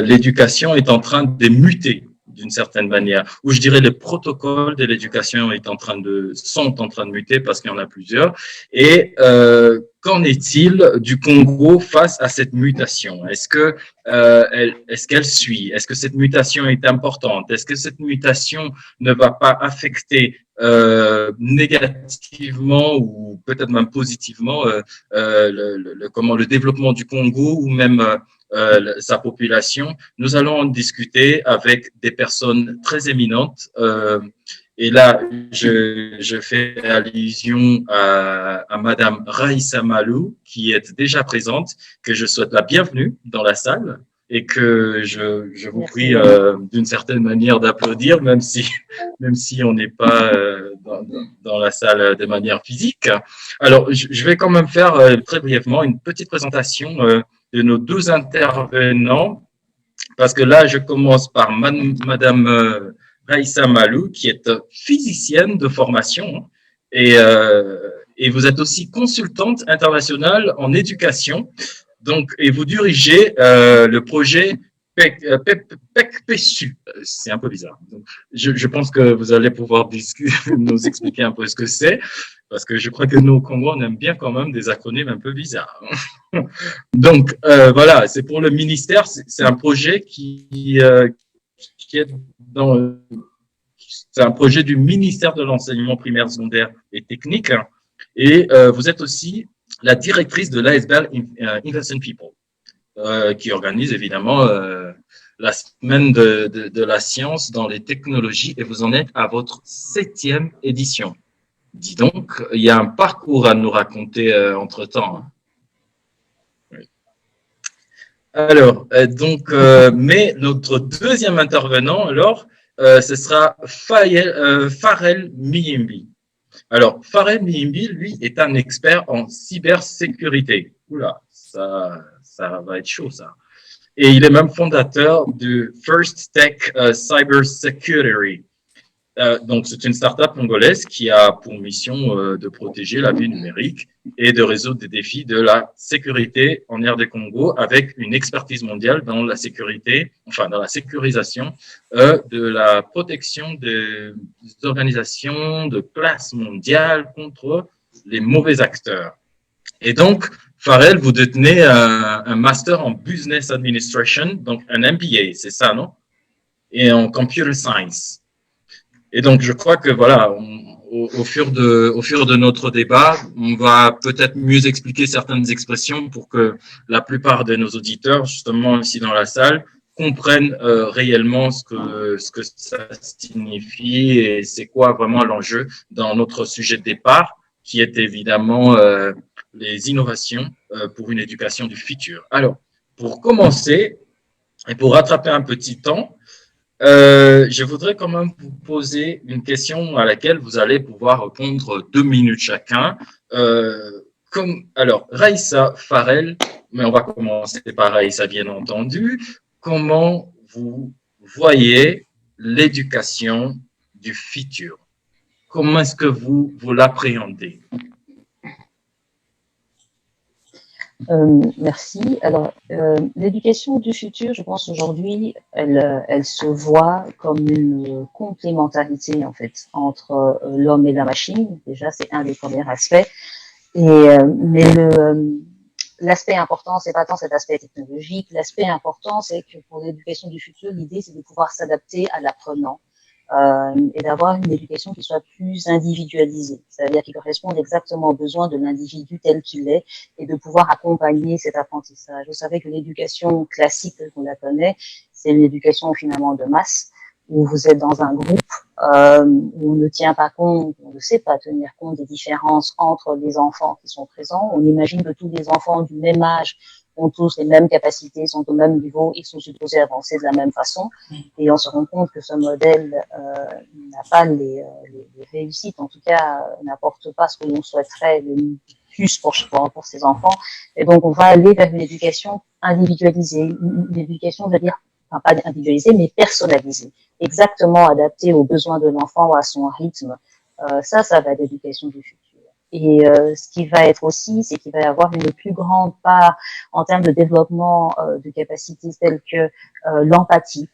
l'éducation est en train de muter d'une certaine manière, ou je dirais les protocoles de l'éducation sont en train de muter parce qu'il y en a plusieurs. Et qu'en est-il du Congo face à cette mutation? Est-ce qu'elle suit? Est-ce que cette mutation est importante? Est-ce que cette mutation ne va pas affecter négativement ou peut-être même positivement le développement du Congo ou même sa population? Nous allons en discuter avec des personnes très éminentes. Et là, je fais allusion à Madame Raïssa Malou, qui est déjà présente, que je souhaite la bienvenue dans la salle et que je vous prie d'une certaine manière d'applaudir, même si on n'est pas dans la salle de manière physique. Alors, je vais quand même faire très brièvement une petite présentation de nos deux intervenants, parce que là, je commence par Madame Raïssa Malou, qui est physicienne de formation et vous êtes aussi consultante internationale en éducation. Donc, et vous dirigez le projet PEC-PESU. C'est un peu bizarre. Donc, je pense que vous allez pouvoir nous expliquer un peu ce que c'est, parce que je crois que nous, au Congo, on aime bien quand même des acronymes un peu bizarres. Donc, voilà, c'est pour le ministère. C'est un projet qui est dans... C'est un projet du ministère de l'enseignement primaire, secondaire et technique. Et vous êtes aussi la directrice de l'ASBL Invest in People, qui organise évidemment la semaine de la science dans les technologies, et vous en êtes à votre 7e édition. Dis donc, il y a un parcours à nous raconter entre-temps. Hein. Oui. Alors, mais notre deuxième intervenant, alors, ce sera Farel Miyimbi. Alors, Farel Miyimbi, lui, est un expert en cybersécurité. Oula, ça va être chaud, ça. Et il est même fondateur du First Tech Cyber Security. Donc, c'est une start-up congolaise qui a pour mission de protéger la vie numérique et de résoudre des défis de la sécurité en RD Congo avec une expertise mondiale dans la sécurité, enfin, dans la sécurisation de la protection des organisations de classe mondiale contre les mauvais acteurs. Et donc, Farel, vous détenez un master en Business Administration, donc un MBA, c'est ça, non? Et en Computer Science. Et donc, je crois que voilà, au fur de notre débat, on va peut-être mieux expliquer certaines expressions pour que la plupart de nos auditeurs, justement ici dans la salle, comprennent réellement ce que ça signifie et c'est quoi vraiment l'enjeu dans notre sujet de départ, qui est évidemment les innovations pour une éducation du futur. Alors, pour commencer et pour rattraper un petit temps, je voudrais quand même vous poser une question à laquelle vous allez pouvoir répondre 2 minutes chacun. Alors, Raïssa, Farel, mais on va commencer par Raïssa, bien entendu. Comment vous voyez l'éducation du futur? Comment est-ce que vous l'appréhendez? Merci. Alors, l'éducation du futur, je pense aujourd'hui, elle se voit comme une complémentarité en fait entre l'homme et la machine. Déjà, c'est un des premiers aspects. Mais l'aspect important, c'est pas tant cet aspect technologique. L'aspect important, c'est que pour l'éducation du futur, l'idée, c'est de pouvoir s'adapter à l'apprenant. Et d'avoir une éducation qui soit plus individualisée, c'est-à-dire qui corresponde exactement aux besoins de l'individu tel qu'il est et de pouvoir accompagner cet apprentissage. Vous savez que l'éducation classique telle qu'on la connaît, c'est une éducation finalement de masse où vous êtes dans un groupe où on ne tient pas compte, on ne sait pas tenir compte des différences entre les enfants qui sont présents. On imagine que tous les enfants du même âge ont tous les mêmes capacités, sont au même niveau, ils sont supposés avancer de la même façon. Et on se rend compte que ce modèle n'a pas les réussites, en tout cas n'apporte pas ce que l'on souhaiterait le plus pour ces enfants. Et donc on va aller vers une éducation individualisée, une éducation, je veux dire, enfin pas individualisée, mais personnalisée, exactement adaptée aux besoins de l'enfant ou à son rythme. Ça va être l'éducation du futur. Et ce qui va être aussi, c'est qu'il va y avoir une plus grande part en termes de développement de capacités telles que l'empathie,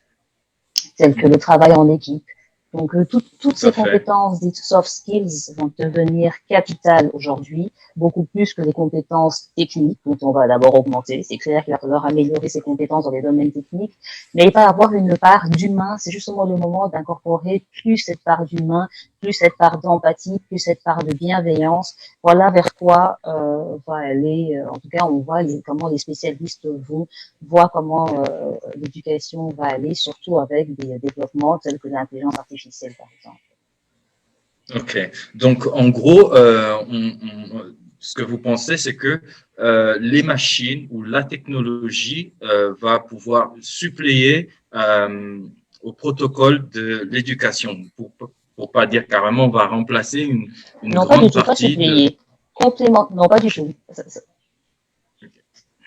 telles que le travail en équipe. Donc, toutes Tout à ces fait. compétences dites soft skills vont devenir capitales aujourd'hui, beaucoup plus que les compétences techniques, dont on va d'abord augmenter. C'est clair qu'il va falloir améliorer ses compétences dans les domaines techniques, mais il va avoir une part d'humain. C'est justement le moment d'incorporer plus cette part d'humain, plus cette part d'empathie, plus cette part de bienveillance. Voilà vers quoi va aller, en tout cas, on voit comment les spécialistes vont voir comment l'éducation va aller, surtout avec des développements tels que l'intelligence artificielle, par exemple. Ok. Donc, en gros, ce que vous pensez, c'est que les machines ou la technologie va pouvoir suppléer au protocole de l'éducation. Pour pas dire carrément, on va remplacer une Non, pas du grande tout, pas partie de. suppléer. Complément, non, pas du tout.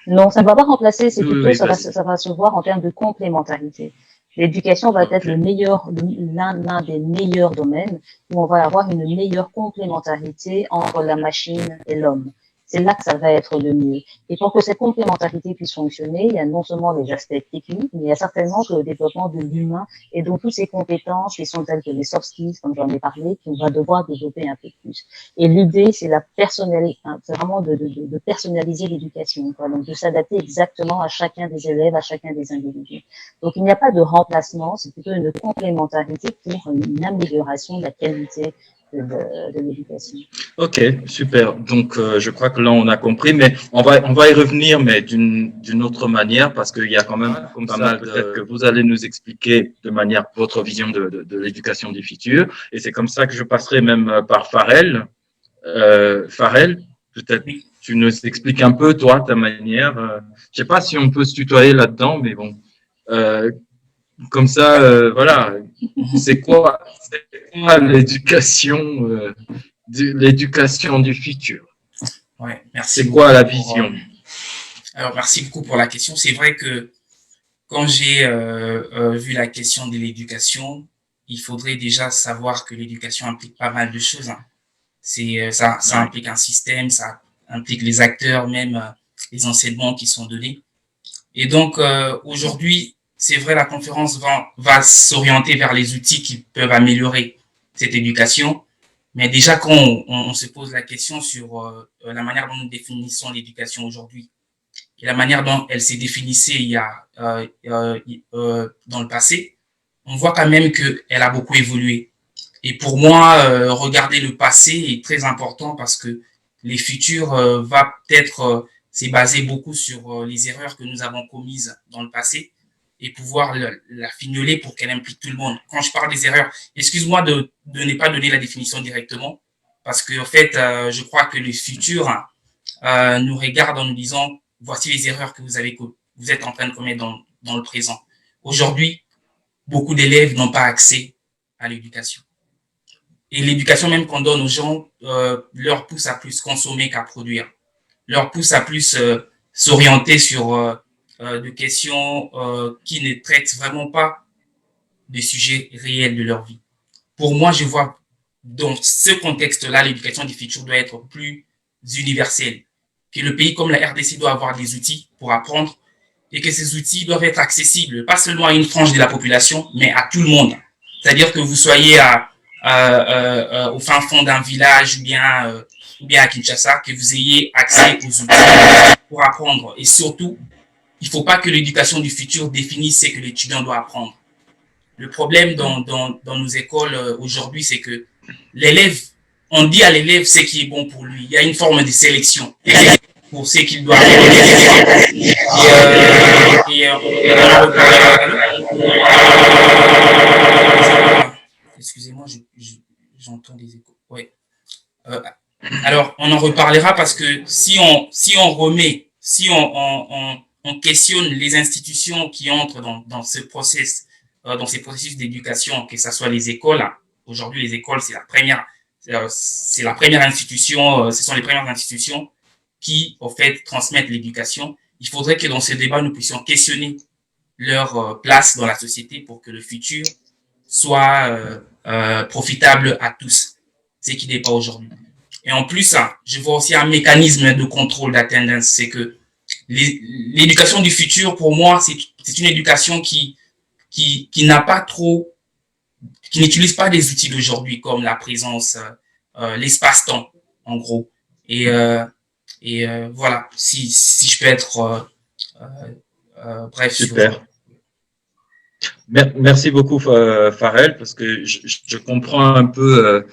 Non, ça ne va pas remplacer, c'est Oui, oui, plutôt, oui, vas-y. ça va se voir en termes de complémentarité. L'éducation va être Ok. l'un des meilleurs domaines où on va avoir une meilleure complémentarité entre la machine et l'homme. C'est là que ça va être le mieux. Et pour que cette complémentarité puisse fonctionner, il y a non seulement les aspects techniques, mais il y a certainement que le développement de l'humain et donc toutes ces compétences qui sont telles que les soft skills, comme j'en ai parlé, qu'on va devoir développer un peu plus. Et l'idée, c'est la personnalité, hein, c'est vraiment de personnaliser l'éducation, quoi. Donc de s'adapter exactement à chacun des élèves, à chacun des individus. Donc il n'y a pas de remplacement, c'est plutôt une complémentarité pour une amélioration de la qualité de l'éducation. Ok, super. Donc, je crois que là, on a compris, mais on va y revenir, mais d'une autre manière, parce qu'il y a quand même Comme pas ça, mal. Peut-être que vous allez nous expliquer de manière votre vision de l'éducation du futur, et c'est comme ça que je passerai même par Farel. Farel, peut-être Oui. tu nous expliques un peu toi ta manière. Je sais pas si on peut se tutoyer là-dedans, mais bon. Euh, Comme ça, voilà. C'est quoi l'éducation? L'éducation du futur. Ouais, merci C'est quoi beaucoup la pour. vision? Alors, merci beaucoup pour la question. C'est vrai que quand j'ai vu la question de l'éducation, il faudrait déjà savoir que l'éducation implique pas mal de choses, hein. Ça Ouais. implique un système, ça implique les acteurs, même les enseignements qui sont donnés. Et donc, aujourd'hui, c'est vrai, la conférence va s'orienter vers les outils qui peuvent améliorer cette éducation. Mais déjà, quand on se pose la question sur la manière dont nous définissons l'éducation aujourd'hui et la manière dont elle s'est définissée il y a dans le passé, on voit quand même qu'elle a beaucoup évolué. Et pour moi, regarder le passé est très important parce que les futurs va peut-être c'est basé beaucoup sur les erreurs que nous avons commises dans le passé et pouvoir la fignoler pour qu'elle implique tout le monde. Quand je parle des erreurs, excuse-moi de ne pas donner la définition directement parce que en fait, je crois que les futurs nous regardent en nous disant voici les erreurs que vous êtes en train de commettre dans le présent. Aujourd'hui, beaucoup d'élèves n'ont pas accès à l'éducation. Et l'éducation même qu'on donne aux gens leur pousse à plus consommer qu'à produire, leur pousse à plus s'orienter sur des questions qui ne traitent vraiment pas des sujets réels de leur vie. Pour moi, je vois dans ce contexte-là, l'éducation du futur doit être plus universelle, que le pays comme la RDC doit avoir des outils pour apprendre et que ces outils doivent être accessibles, pas seulement à une frange de la population, mais à tout le monde. C'est-à-dire que vous soyez au fin fond d'un village ou bien à Kinshasa, que vous ayez accès aux outils pour apprendre. Et surtout, il ne faut pas que l'éducation du futur définisse ce que l'étudiant doit apprendre. Le problème dans nos écoles aujourd'hui, c'est que l'élève, on dit à l'élève ce qui est bon pour lui. Il y a une forme de sélection pour ce qu'il doit apprendre. Excusez-moi, j'entends des échos. Ouais. Alors, on en reparlera parce que si on questionne les institutions qui entrent dans ce process, dans ces processus d'éducation, que ce soit les écoles, hein. Aujourd'hui, les écoles, c'est la première institution, ce sont les premières institutions qui, au fait, transmettent l'éducation. Il faudrait que dans ce débat, nous puissions questionner leur place dans la société pour que le futur soit profitable à tous, ce qui n'est pas aujourd'hui. Et en plus, je vois aussi un mécanisme de contrôle d'attendance. C'est que l'éducation du futur, pour moi, c'est une éducation qui n'a pas trop, qui n'utilise pas des outils d'aujourd'hui comme la présence, l'espace-temps, en gros. Et, voilà, si je peux être bref sur. Super. Merci beaucoup, Farel, parce que je comprends un peu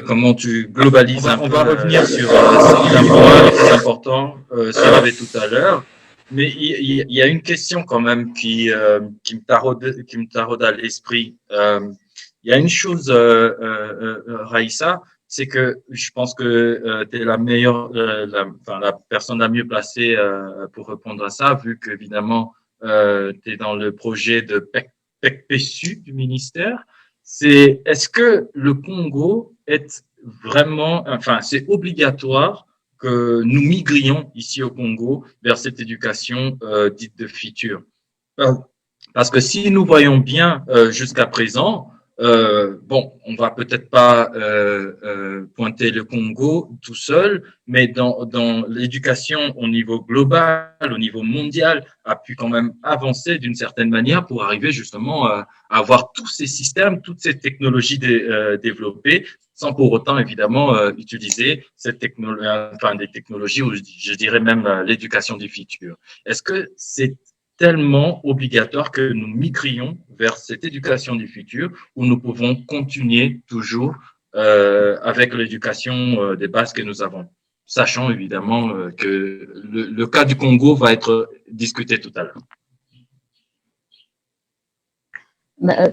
comment tu globalises. On va revenir sur certains points les plus importants soulevés tout à l'heure. Mais il y a une question quand même qui me taraude à l'esprit. Il y a une chose, Raïssa, c'est que je pense que tu es la meilleure, la personne la mieux placée pour répondre à ça, vu qu'évidemment, tu es dans le projet de PEC-PSU du ministère. Est-ce que le Congo est vraiment, enfin, c'est obligatoire que nous migrions ici au Congo vers cette éducation dite de futur? Parce que si nous voyons bien jusqu'à présent, bon, on va peut-être pas pointer le Congo tout seul, mais dans l'éducation au niveau global, au niveau mondial, a pu quand même avancer d'une certaine manière pour arriver justement à avoir tous ces systèmes, toutes ces technologies développées, sans pour autant évidemment utiliser cette technologie, enfin des technologies ou je dirais même l'éducation du futur. Est-ce que c'est tellement obligatoire que nous migrions vers cette éducation du futur où nous pouvons continuer toujours avec l'éducation des bases que nous avons, sachant évidemment que le cas du Congo va être discuté tout à l'heure.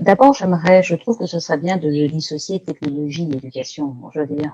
D'abord, je trouve que ce serait bien de dissocier technologie et éducation. Je veux dire,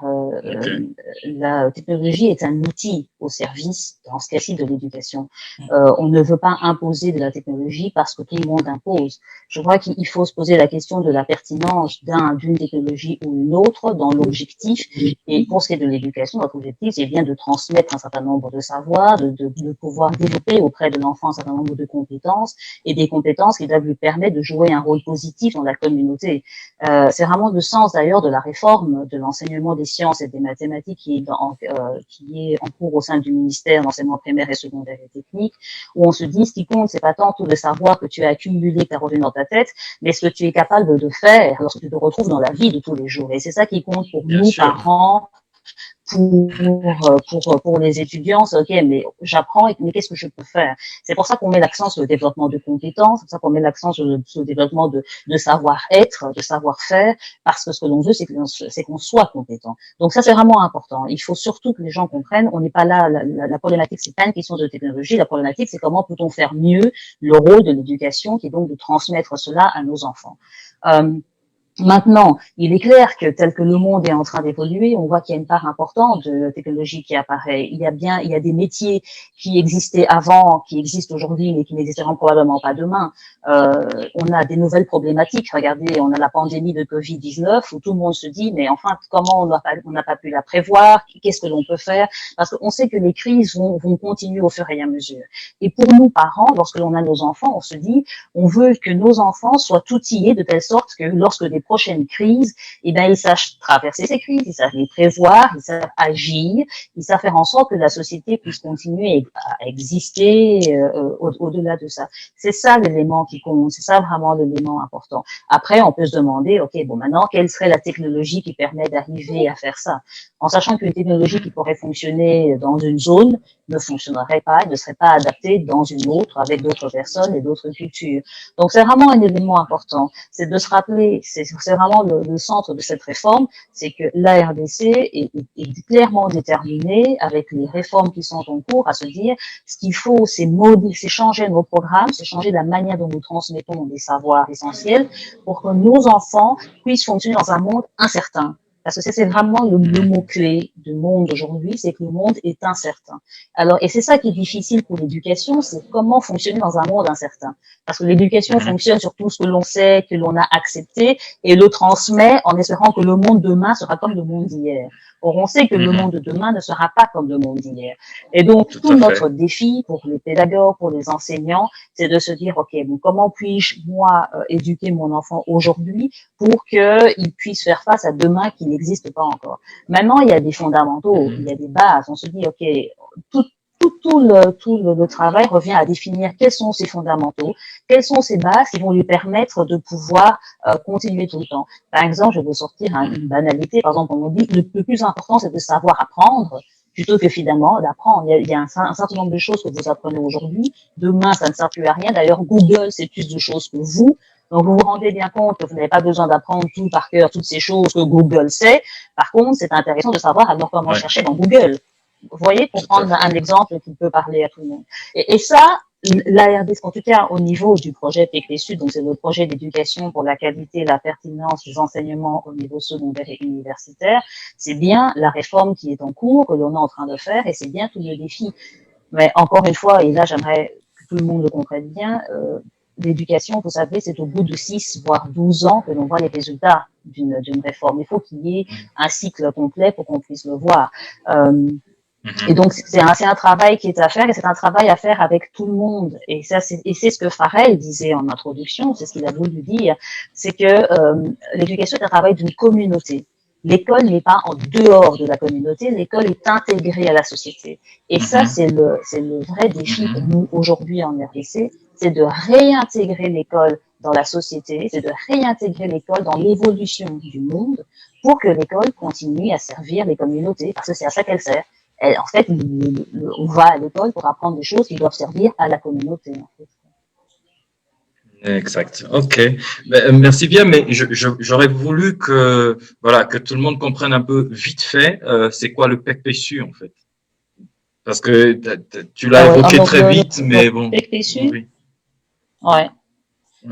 la technologie est un outil au service, dans ce cas-ci, de l'éducation. On ne veut pas imposer de la technologie parce que tout le monde impose. Je crois qu'il faut se poser la question de la pertinence d'une technologie ou une autre dans l'objectif. Et pour ce qui est de l'éducation, notre objectif, c'est bien de transmettre un certain nombre de savoirs, de pouvoir développer auprès de l'enfant un certain nombre de compétences et des compétences qui doivent lui permettre de jouer un rôle positif dans la communauté. C'est vraiment le sens d'ailleurs de la réforme de l'enseignement des sciences et des mathématiques qui est en cours au sein du ministère d'enseignement primaire et secondaire et technique, où on se dit ce qui compte, c'est pas tant tout le savoir que tu as accumulé, que tu as revenu dans ta tête, mais ce que tu es capable de faire lorsque tu te retrouves dans la vie de tous les jours. Et c'est ça qui compte pour nous, parents, pour les étudiants, c'est ok, mais j'apprends, mais qu'est-ce que je peux faire? C'est pour ça qu'on met l'accent sur le développement de compétences, c'est pour ça qu'on met l'accent sur le développement de savoir-être, de savoir-faire, parce que ce que l'on veut, c'est qu'on soit compétent. Donc ça, c'est vraiment important. Il faut surtout que les gens comprennent, on n'est pas là, la problématique, c'est pas une question de technologie, la problématique, c'est comment peut-on faire mieux le rôle de l'éducation, qui est donc de transmettre cela à nos enfants. Maintenant, il est clair que tel que le monde est en train d'évoluer, on voit qu'il y a une part importante de technologie qui apparaît. Il y a des métiers qui existaient avant, qui existent aujourd'hui, mais qui n'existeront probablement pas demain. On a des nouvelles problématiques. Regardez, on a la pandémie de Covid-19 où tout le monde se dit, mais enfin, comment on n'a pas pu la prévoir? Qu'est-ce que l'on peut faire? Parce qu'on sait que les crises vont continuer au fur et à mesure. Et pour nous, parents, lorsque l'on a nos enfants, on se dit, on veut que nos enfants soient outillés de telle sorte que lorsque des prochaines crises, eh ben, ils sachent traverser ces crises, ils savent les prévoir, ils savent agir, ils savent faire en sorte que la société puisse continuer à exister au-delà de ça. C'est ça l'élément qui compte, c'est ça vraiment l'élément important. Après, on peut se demander, ok, bon, maintenant, quelle serait la technologie qui permet d'arriver à faire ça? En sachant qu'une technologie qui pourrait fonctionner dans une zone ne fonctionnerait pas, ne serait pas adaptée dans une autre avec d'autres personnes et d'autres cultures. Donc, c'est vraiment un élément important. C'est de se rappeler, c'est vraiment le centre de cette réforme, c'est que la RDC est clairement déterminée avec les réformes qui sont en cours à se dire ce qu'il faut, c'est changer nos programmes, c'est changer la manière dont nous transmettons des savoirs essentiels pour que nos enfants puissent fonctionner dans un monde incertain. Parce que c'est vraiment le mot-clé du monde aujourd'hui, c'est que le monde est incertain. Alors, et c'est ça qui est difficile pour l'éducation, c'est comment fonctionner dans un monde incertain. Parce que l'éducation fonctionne sur tout ce que l'on sait, que l'on a accepté, et le transmet en espérant que le monde demain sera comme le monde d'hier. Or, on sait que le monde de demain ne sera pas comme le monde d'hier. Et donc, tout notre défi pour les pédagogues, pour les enseignants, c'est de se dire, OK, bon, comment puis-je, moi, éduquer mon enfant aujourd'hui pour qu'il puisse faire face à demain qui n'existe pas encore. Maintenant, il y a des fondamentaux, il y a des bases. On se dit, OK, tout le travail revient à définir quels sont ses fondamentaux, quelles sont ces bases qui vont lui permettre de pouvoir continuer tout le temps. Par exemple, je vais sortir une banalité. Par exemple, on dit le plus important, c'est de savoir apprendre plutôt que finalement d'apprendre. Il y a un certain nombre de choses que vous apprenez aujourd'hui. Demain, ça ne sert plus à rien. D'ailleurs, Google sait plus de choses que vous. Donc, vous vous rendez bien compte que vous n'avez pas besoin d'apprendre tout par cœur, toutes ces choses que Google sait. Par contre, c'est intéressant de savoir alors comment chercher dans Google. Vous voyez, pour prendre un exemple qui peut parler à tout le monde. Et ça, l'ARD, en tout cas au niveau du projet PECLESUD, donc c'est le projet d'éducation pour la qualité et la pertinence des enseignements au niveau secondaire et universitaire, c'est bien la réforme qui est en cours, que l'on est en train de faire, et c'est bien tout le défi. Mais encore une fois, et là j'aimerais que tout le monde le comprenne bien, l'éducation, vous savez, c'est au bout de 6 voire 12 ans que l'on voit les résultats d'une réforme. Il faut qu'il y ait un cycle complet pour qu'on puisse le voir. Et donc, c'est un travail qui est à faire, et c'est un travail à faire avec tout le monde. Et ça, c'est ce que Farrell disait en introduction, c'est ce qu'il a voulu dire, c'est que l'éducation est un travail d'une communauté. L'école n'est pas en dehors de la communauté, l'école est intégrée à la société. Et ça, c'est le vrai défi pour nous aujourd'hui en RDC, c'est de réintégrer l'école dans la société, c'est de réintégrer l'école dans l'évolution du monde pour que l'école continue à servir les communautés, parce que c'est à ça qu'elle sert. En fait, on va à l'école pour apprendre des choses qui doivent servir à la communauté. En fait. Exact. OK. Merci bien, mais j'aurais voulu que voilà que tout le monde comprenne un peu vite fait c'est quoi le PEC-PSU en fait, parce que tu l'as évoqué très vite, mais bon. PEC-PSU. Oui. Ouais.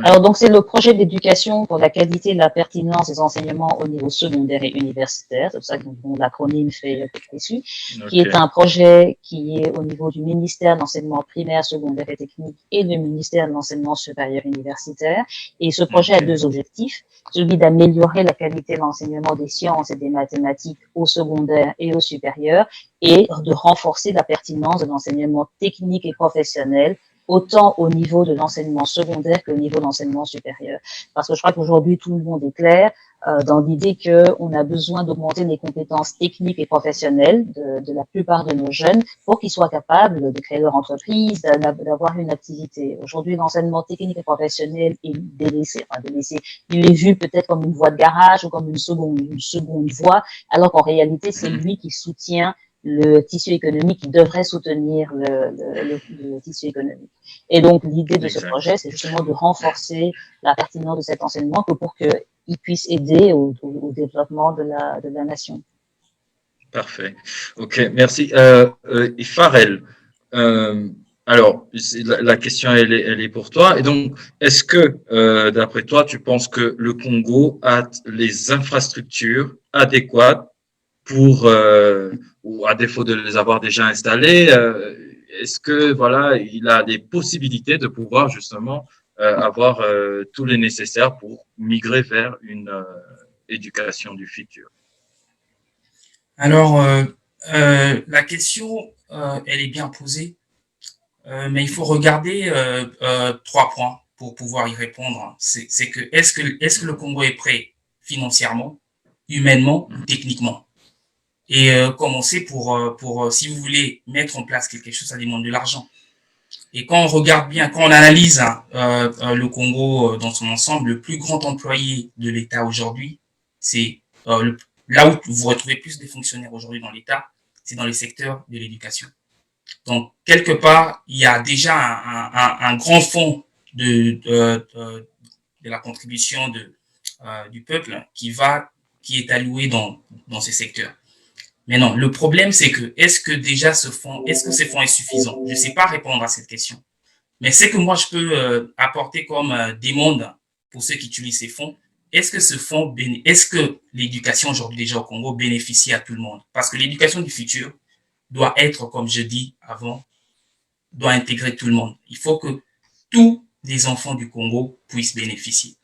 Alors, donc, c'est le projet d'éducation pour la qualité et la pertinence des enseignements au niveau secondaire et universitaire. C'est pour ça que l'acronyme fait PEC-PSU, qui est un projet qui est au niveau du ministère de l'enseignement primaire, secondaire et technique et du ministère de l'enseignement supérieur universitaire. Et ce projet a 2 objectifs. Celui d'améliorer la qualité de l'enseignement des sciences et des mathématiques au secondaire et au supérieur, et de renforcer la pertinence de l'enseignement technique et professionnel autant au niveau de l'enseignement secondaire que au niveau de l'enseignement supérieur. Parce que je crois qu'aujourd'hui, tout le monde est clair dans l'idée qu'on a besoin d'augmenter les compétences techniques et professionnelles de la plupart de nos jeunes pour qu'ils soient capables de créer leur entreprise, d'avoir une activité. Aujourd'hui, l'enseignement technique et professionnel est délaissé. Il est vu peut-être comme une voie de garage ou comme une seconde voie, alors qu'en réalité, c'est lui qui soutient le tissu économique qui devrait soutenir le tissu économique. Et donc, l'idée de ce projet, c'est justement de renforcer la pertinence de cet enseignement pour qu'il puisse aider au développement de la nation. Parfait. OK, merci. Et Farrell, alors, la question, elle est pour toi. Et donc, est-ce que, d'après toi, tu penses que le Congo a les infrastructures adéquates pour, ou à défaut de les avoir déjà installés, est-ce que voilà, il a des possibilités de pouvoir justement avoir tous les nécessaires pour migrer vers une éducation du futur? Alors, la question, elle est bien posée, mais il faut regarder 3 points pour pouvoir y répondre. C'est que est-ce que le Congo est prêt financièrement, humainement ou techniquement? Et comme on sait, pour si vous voulez mettre en place quelque chose, ça demande de l'argent. Et quand on regarde bien, quand on analyse le Congo dans son ensemble, le plus grand employé de l'État aujourd'hui, c'est là où vous retrouvez plus de fonctionnaires aujourd'hui dans l'État, c'est dans les secteurs de l'éducation. Donc, quelque part, il y a déjà un grand fonds de la contribution du peuple qui est alloué dans ces secteurs. Mais non, le problème, c'est que est-ce que ces fonds est suffisant? Je ne sais pas répondre à cette question. Mais ce que moi, je peux apporter comme demande pour ceux qui utilisent ces fonds, est-ce que l'éducation aujourd'hui déjà au Congo bénéficie à tout le monde? Parce que l'éducation du futur doit être, comme je dis avant, doit intégrer tout le monde. Il faut que tous les enfants du Congo puissent bénéficier.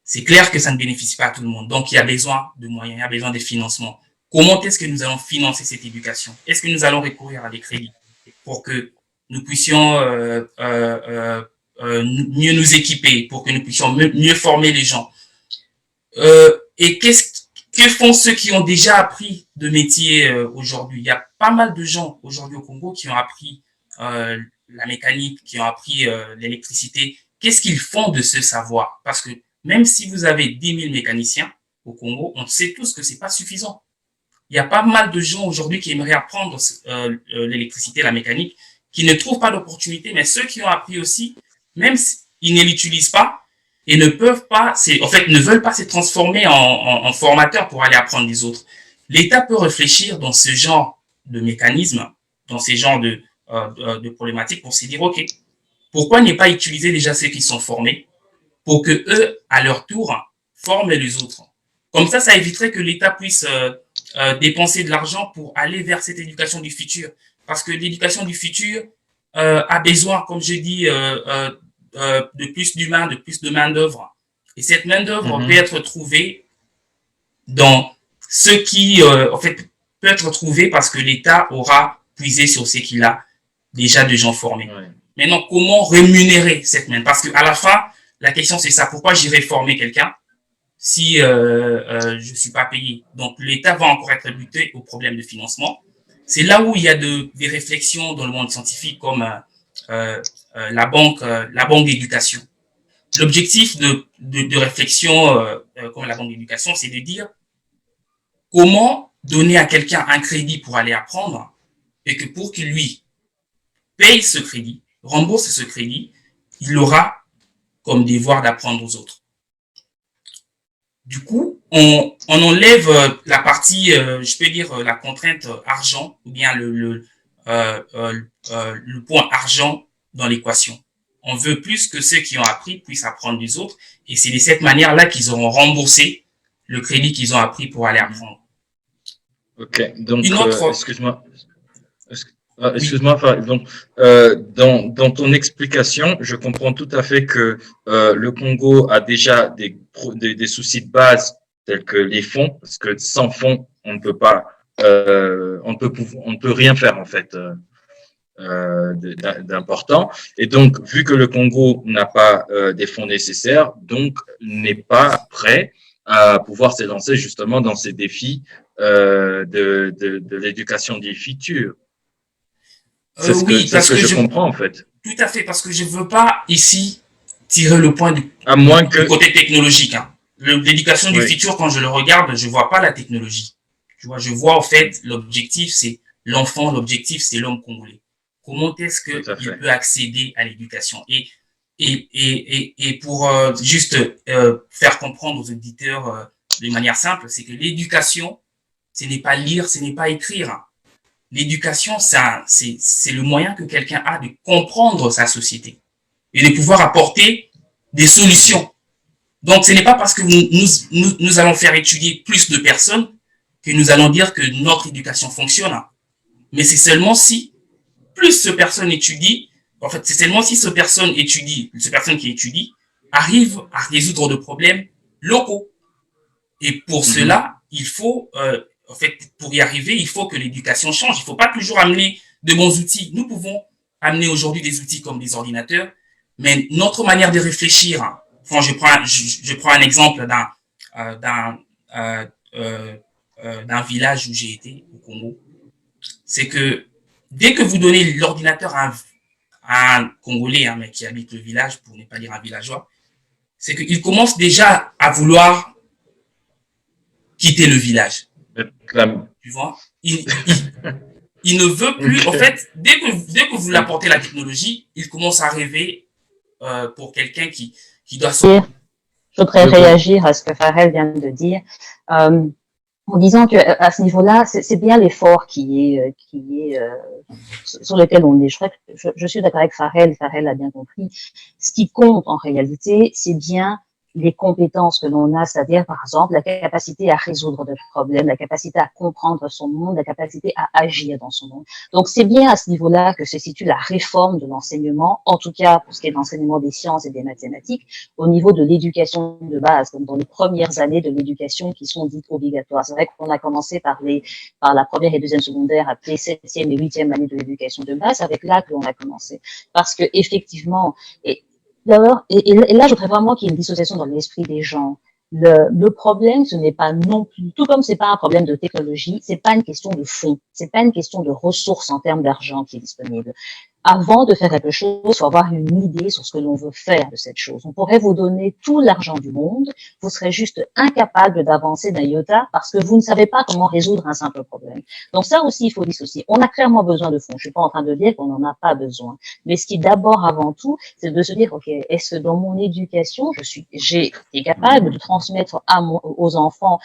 C'est clair que ça ne bénéficie pas à tout le monde. Donc, il y a besoin de moyens, il y a besoin de financement. Comment est-ce que nous allons financer cette éducation? Est-ce que nous allons recourir à des crédits pour que nous puissions mieux nous équiper, pour que nous puissions mieux former les gens? Et que font ceux qui ont déjà appris de métier aujourd'hui? Il y a pas mal de gens aujourd'hui au Congo qui ont appris la mécanique, qui ont appris l'électricité. Qu'est-ce qu'ils font de ce savoir? Parce que même si vous avez 10 000 mécaniciens au Congo, on sait tous que c'est pas suffisant. Il y a pas mal de gens aujourd'hui qui aimeraient apprendre l'électricité, la mécanique, qui ne trouvent pas d'opportunité, mais ceux qui ont appris aussi, même s'ils ne l'utilisent pas et ne peuvent pas, ne veulent pas se transformer en formateurs pour aller apprendre les autres. L'État peut réfléchir dans ce genre de mécanisme, dans ces genres de problématiques pour se dire, OK, pourquoi ne pas utiliser déjà ceux qui sont formés pour que eux, à leur tour, forment les autres. Comme ça éviterait que l'État puisse dépenser de l'argent pour aller vers cette éducation du futur. Parce que l'éducation du futur a besoin, comme je dis, de plus d'humains, de plus de main-d'œuvre. Et cette main-d'œuvre peut être trouvée dans ce qui, peut être trouvée parce que l'État aura puisé sur ce qu'il a déjà de gens formés. Ouais. Maintenant, comment rémunérer cette main? Parce qu'à la fin, la question, c'est ça. Pourquoi j'irai former quelqu'un si je suis pas payé? Donc, l'État va encore être buté au problème de financement. C'est là où il y a des réflexions dans le monde scientifique comme la banque d'éducation. L'objectif de réflexion comme la banque d'éducation, c'est de dire comment donner à quelqu'un un crédit pour aller apprendre et que pour qu'il lui paye ce crédit, rembourse ce crédit, il aura comme devoir d'apprendre aux autres. Du coup, on enlève la partie, je peux dire, la contrainte argent, ou bien le point argent dans l'équation. On veut plus que ceux qui ont appris puissent apprendre des autres, et c'est de cette manière-là qu'ils auront remboursé le crédit qu'ils ont appris pour aller apprendre. Ok, donc, excuse-moi. Donc, dans ton explication, je comprends tout à fait que le Congo a déjà des soucis de base tels que les fonds, parce que sans fonds, on ne peut pas, on ne peut rien faire en fait d'important. Et donc, vu que le Congo n'a pas des fonds nécessaires, donc n'est pas prêt à pouvoir s'élancer justement dans ces défis de l'éducation du futur. C'est ce que je comprends en fait. Tout à fait, parce que je ne veux pas ici tirer le point du côté technologique. Hein. L'éducation du futur, quand je le regarde, je ne vois pas la technologie. Tu vois, je vois en fait l'objectif, c'est l'enfant, l'objectif, c'est l'homme congolais. Comment est-ce qu'il peut accéder à l'éducation? Et pour juste faire comprendre aux auditeurs de manière simple, c'est que l'éducation, ce n'est pas lire, ce n'est pas écrire. L'éducation, c'est le moyen que quelqu'un a de comprendre sa société et de pouvoir apporter des solutions. Donc, ce n'est pas parce que nous allons faire étudier plus de personnes que nous allons dire que notre éducation fonctionne. Mais c'est seulement si plus de personnes étudient, en fait, c'est seulement si ces personnes qui étudient arrivent à résoudre des problèmes locaux. Et pour cela, il faut... en fait, pour y arriver, il faut que l'éducation change. Il ne faut pas toujours amener de bons outils. Nous pouvons amener aujourd'hui des outils comme des ordinateurs, mais notre manière de réfléchir, quand je prends un exemple d'un village où j'ai été, au Congo, c'est que dès que vous donnez l'ordinateur à un Congolais, mais qui habite le village, pour ne pas dire un villageois, c'est qu'il commence déjà à vouloir quitter le village. Tu vois, il ne veut plus. En fait, dès que vous lui apportez la technologie, il commence à rêver pour quelqu'un qui doit sortir. Je voudrais réagir à ce que Farel vient de dire, en disant que à ce niveau-là, c'est bien l'effort qui est sur lequel on est. Je suis d'accord avec Farel. Farel a bien compris. Ce qui compte en réalité, c'est bien les compétences que l'on a, c'est-à-dire par exemple la capacité à résoudre des problèmes, la capacité à comprendre son monde, la capacité à agir dans son monde. Donc c'est bien à ce niveau-là que se situe la réforme de l'enseignement, en tout cas pour ce qui est de l'enseignement des sciences et des mathématiques, au niveau de l'éducation de base, donc dans les premières années de l'éducation qui sont dites obligatoires. C'est vrai qu'on a commencé par la première et deuxième secondaire, après septième et huitième année de l'éducation de base, avec là que l'on a commencé. Parce que effectivement, et là, je voudrais vraiment qu'il y ait une dissociation dans l'esprit des gens. Le problème, ce n'est pas non plus, tout comme c'est pas un problème de technologie, c'est pas une question de fonds, c'est pas une question de ressources en termes d'argent qui est disponible. Avant de faire quelque chose, il faut avoir une idée sur ce que l'on veut faire de cette chose. On pourrait vous donner tout l'argent du monde, vous serez juste incapable d'avancer d'un iota parce que vous ne savez pas comment résoudre un simple problème. Donc ça aussi, il faut dissocier. On a clairement besoin de fonds. Je suis pas en train de dire qu'on n'en a pas besoin. Mais ce qui d'abord, avant tout, c'est de se dire, OK, est-ce que dans mon éducation, j'ai été capable de transmettre aux enfants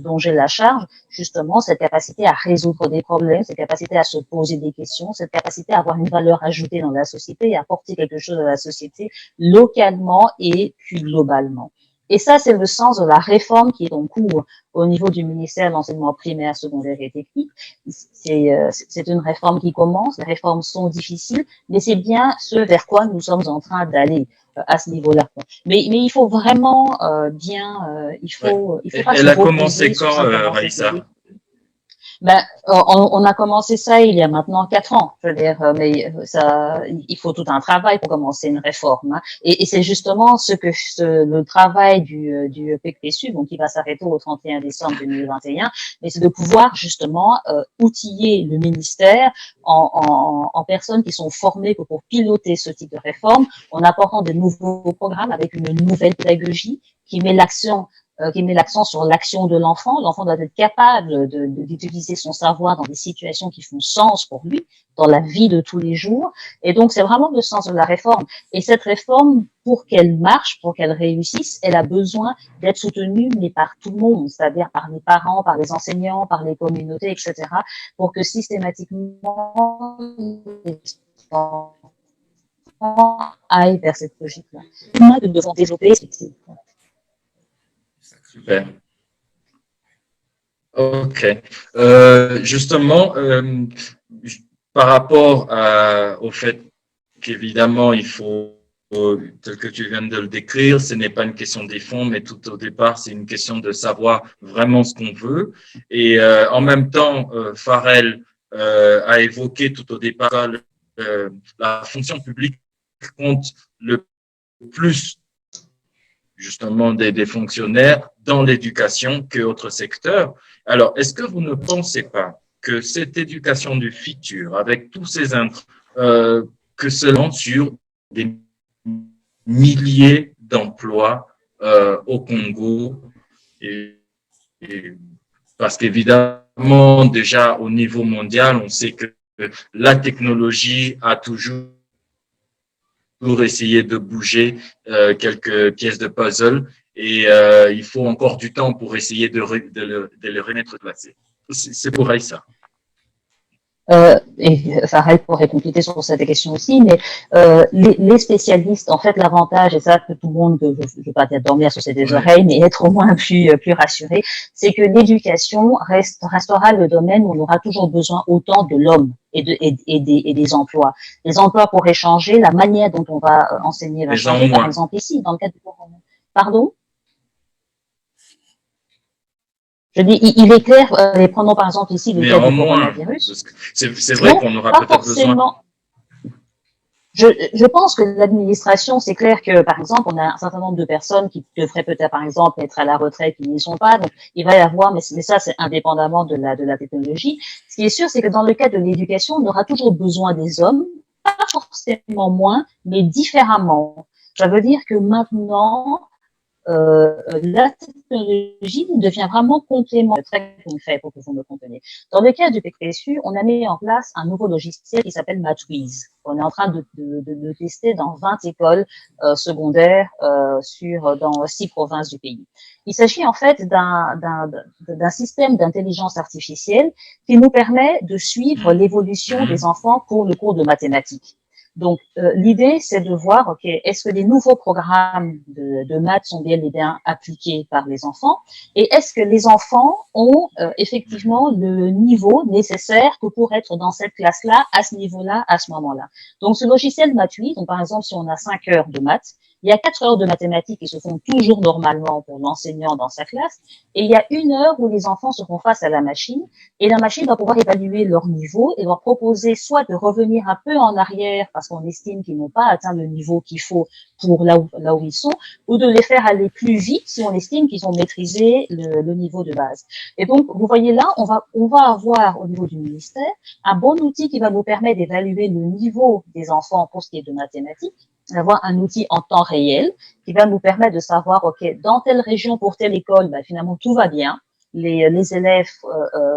dont j'ai la charge, justement, cette capacité à résoudre des problèmes, cette capacité à se poser des questions, cette capacité à avoir une valeur ajoutée dans la société et à apporter quelque chose à la société localement et puis globalement. Et ça, c'est le sens de la réforme qui est en cours au niveau du ministère de l'enseignement primaire, secondaire et technique. C'est une réforme qui commence, les réformes sont difficiles, mais c'est bien ce vers quoi nous sommes en train d'aller à ce niveau-là. Mais il faut vraiment il faut pas se Elle a reposer commencé sur quand, simplement cette Raïssa? idée. Ben, on a commencé ça il y a maintenant 4 ans. Je veux dire, mais ça, il faut tout un travail pour commencer une réforme. Hein. Et c'est justement le travail du PPSU, donc qui va s'arrêter au 31 décembre 2021, mais c'est de pouvoir justement outiller le ministère en personnes qui sont formées pour piloter ce type de réforme, en apportant de nouveaux programmes avec une nouvelle pédagogie qui met l'accent sur l'action de l'enfant. L'enfant doit être capable d'utiliser son savoir dans des situations qui font sens pour lui, dans la vie de tous les jours. Et donc, c'est vraiment le sens de la réforme. Et cette réforme, pour qu'elle marche, pour qu'elle réussisse, elle a besoin d'être soutenue, mais par tout le monde, c'est-à-dire par les parents, par les enseignants, par les communautés, etc., pour que systématiquement, les enfants aillent vers cette logique-là. Nous devons développer cette Super. Ok. Justement, par rapport au fait qu'évidemment, il faut, tel que tu viens de le décrire, ce n'est pas une question des fonds, mais tout au départ, c'est une question de savoir vraiment ce qu'on veut. Et en même temps, Farrell a évoqué tout au départ la fonction publique compte le plus justement des fonctionnaires dans l'éducation que autres secteurs. Alors, est-ce que vous ne pensez pas que cette éducation du futur, avec tous ces que cela sur des milliers d'emplois au Congo, et parce qu'évidemment, déjà au niveau mondial, on sait que la technologie a toujours pour essayer de bouger quelques pièces de puzzle et il faut encore du temps pour essayer de le remettre placé. C'est pour ça. Et Farrell pourrait compléter sur cette question aussi, mais les spécialistes, en fait, l'avantage, et ça que tout le monde, je ne vais pas dire dormir sur ses oreilles, mais être au moins plus rassuré, c'est que l'éducation restera le domaine où on aura toujours besoin autant de l'homme et des emplois. Les emplois pourraient changer, la manière dont on va enseigner va changer. Par exemple, ici, dans le cadre du Pardon? Je dis, il est clair, prenons par exemple ici le cas du coronavirus. C'est vrai qu'on aura peut-être besoin. Je pense que l'administration, c'est clair que, par exemple, on a un certain nombre de personnes qui devraient peut-être, par exemple, être à la retraite, qui n'y sont pas. Donc, il va y avoir, mais ça, c'est indépendamment de la technologie. Ce qui est sûr, c'est que dans le cas de l'éducation, on aura toujours besoin des hommes, pas forcément moins, mais différemment. Ça veut dire que maintenant, la technologie devient vraiment complémentaire, très concret pour que vous me compreniez. Dans le cas du PPSU, on a mis en place un nouveau logiciel qui s'appelle Matwiz. On est en train de tester dans 20 écoles secondaires dans 6 provinces du pays. Il s'agit en fait d'un système d'intelligence artificielle qui nous permet de suivre l'évolution des enfants pour le cours de mathématiques. Donc, l'idée, c'est de voir, ok, est-ce que les nouveaux programmes de maths sont bien et bien appliqués par les enfants, et est-ce que les enfants ont effectivement le niveau nécessaire pour être dans cette classe-là, à ce niveau-là, à ce moment-là. Donc, ce logiciel Math8, donc par exemple, si on a 5 heures de maths, il y a 4 heures de mathématiques qui se font toujours normalement pour l'enseignant dans sa classe, et il y a 1 heure où les enfants seront face à la machine, et la machine va pouvoir évaluer leur niveau et leur proposer soit de revenir un peu en arrière parce qu'on estime qu'ils n'ont pas atteint le niveau qu'il faut pour là où ils sont, ou de les faire aller plus vite si on estime qu'ils ont maîtrisé le niveau de base. Et donc, vous voyez là, on va avoir au niveau du ministère un bon outil qui va vous permettre d'évaluer le niveau des enfants pour ce qui est de mathématiques, avoir un outil en temps réel qui va nous permettre de savoir, OK, dans telle région, pour telle école, ben, finalement, tout va bien. Les élèves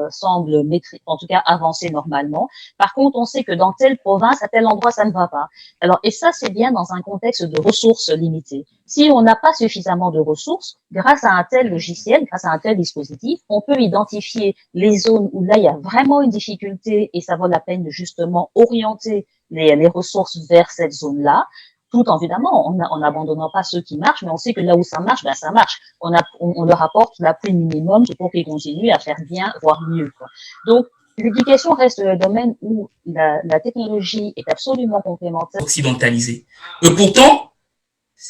semblent en tout cas avancer normalement. Par contre, on sait que dans telle province, à tel endroit, ça ne va pas. Alors, et ça, c'est bien dans un contexte de ressources limitées. Si on n'a pas suffisamment de ressources, grâce à un tel logiciel, grâce à un tel dispositif, on peut identifier les zones où là, il y a vraiment une difficulté et ça vaut la peine de justement orienter les ressources vers cette zone-là, tout en évidemment en n'abandonnant pas ceux qui marchent, mais on sait que là où ça marche, ben ça marche. On leur apporte l'appui minimum pour qu'ils continuent à faire bien, voire mieux, quoi. Donc, l'éducation reste le domaine où la technologie est absolument complémentaire. Occidentalisé. Et pourtant,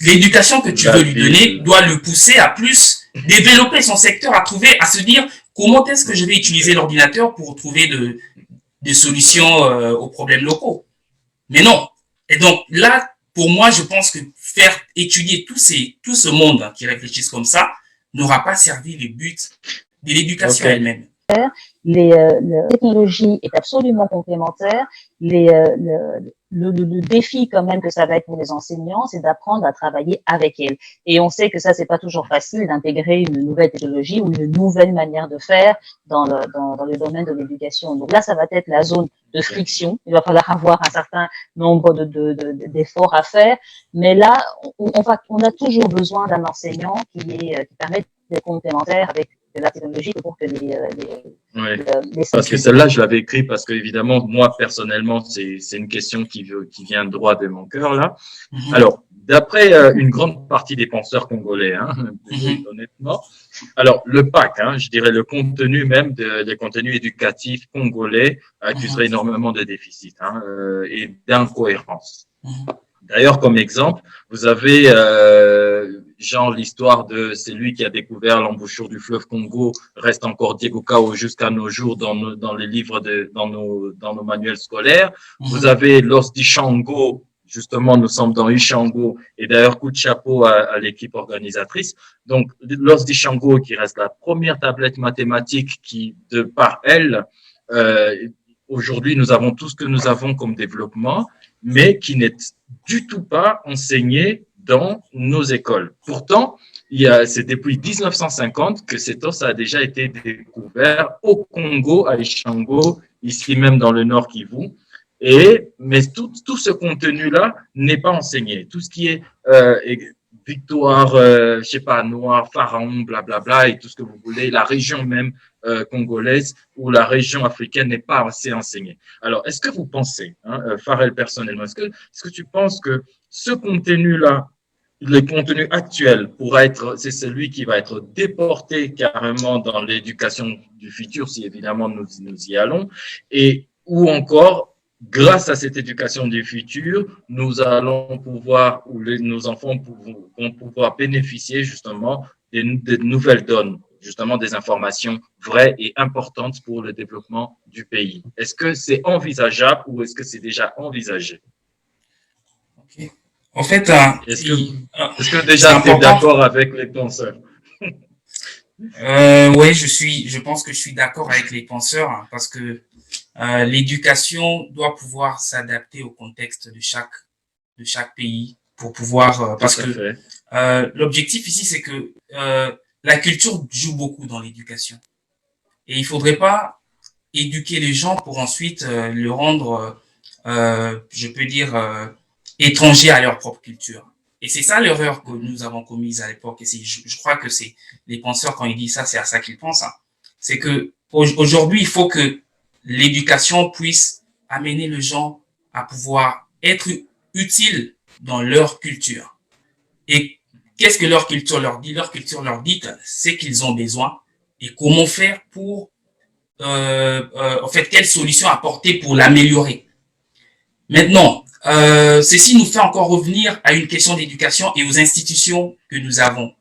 l'éducation que tu veux lui donner doit le pousser à plus développer son secteur, à se dire comment est-ce que je vais utiliser l'ordinateur pour trouver des solutions aux problèmes locaux. Mais non. Et donc là, pour moi, je pense que faire étudier tout ce monde qui réfléchissent comme ça n'aura pas servi les buts de l'éducation elle-même. La technologie est absolument complémentaire. Le défi quand même que ça va être pour les enseignants, c'est d'apprendre à travailler avec elle. Et on sait que ça, c'est pas toujours facile d'intégrer une nouvelle technologie ou une nouvelle manière de faire dans le domaine de l'éducation. Donc là, ça va être la zone de friction. Il va falloir avoir un certain nombre d'efforts à faire. Mais là, on a toujours besoin d'un enseignant qui permet d'être complémentaire avec la technologie pour que parce que celle-là, je l'avais écrit parce que évidemment, moi personnellement, c'est une question qui vient droit de mon cœur là. Alors, d'après une grande partie des penseurs congolais, honnêtement, alors le PAC, je dirais le contenu même des contenus éducatifs congolais accuserait énormément de déficits et d'incohérence. D'ailleurs, comme exemple, vous avez genre l'histoire de c'est lui qui a découvert l'embouchure du fleuve Congo, reste encore Diego Cao jusqu'à nos jours dans les livres dans nos manuels scolaires. Vous avez l'os d'Ishango, justement, nous sommes dans Ishango, et d'ailleurs, coup de chapeau à l'équipe organisatrice. Donc, l'os d'Ishango qui reste la première tablette mathématique qui, de par elle, aujourd'hui, nous avons tout ce que nous avons comme développement, mais qui n'est du tout pas enseigné dans nos écoles. Pourtant, c'est depuis 1950 que cet os a déjà été découvert au Congo, à Ishango, ici même dans le Nord Kivu. Mais tout ce contenu-là n'est pas enseigné. Tout ce qui est victoire, je sais pas, noir, pharaon, blablabla, et tout ce que vous voulez, la région même congolaise ou la région africaine n'est pas assez enseignée. Alors, est-ce que vous pensez, Farel personnellement, est-ce que tu penses que ce contenu-là, le contenu actuel pourra être, c'est celui qui va être déporté carrément dans l'éducation du futur, si évidemment nous y allons, et ou encore grâce à cette éducation du futur, nous allons pouvoir, ou nos enfants vont pouvoir bénéficier justement des nouvelles donnes, justement des informations vraies et importantes pour le développement du pays. Est-ce que c'est envisageable ou est-ce que c'est déjà envisagé? Okay. En fait, est-ce que déjà tu es d'accord avec les penseurs? Oui, je pense que je suis d'accord avec les penseurs parce que l'éducation doit pouvoir s'adapter au contexte de chaque pays pour pouvoir parce que l'objectif ici c'est que la culture joue beaucoup dans l'éducation et il faudrait pas éduquer les gens pour ensuite le rendre je peux dire étrangers à leur propre culture. Et c'est ça l'erreur que nous avons commise à l'époque. Et je crois que c'est les penseurs, quand ils disent ça, c'est à ça qu'ils pensent. C'est que aujourd'hui, il faut que l'éducation puisse amener les gens à pouvoir être utiles dans leur culture. Et qu'est-ce que leur culture leur dit? Leur culture leur dit c'est qu'ils ont besoin et comment faire pour, en fait, quelle solution apporter pour l'améliorer. Maintenant, ceci nous fait encore revenir à une question d'éducation et aux institutions que nous avons.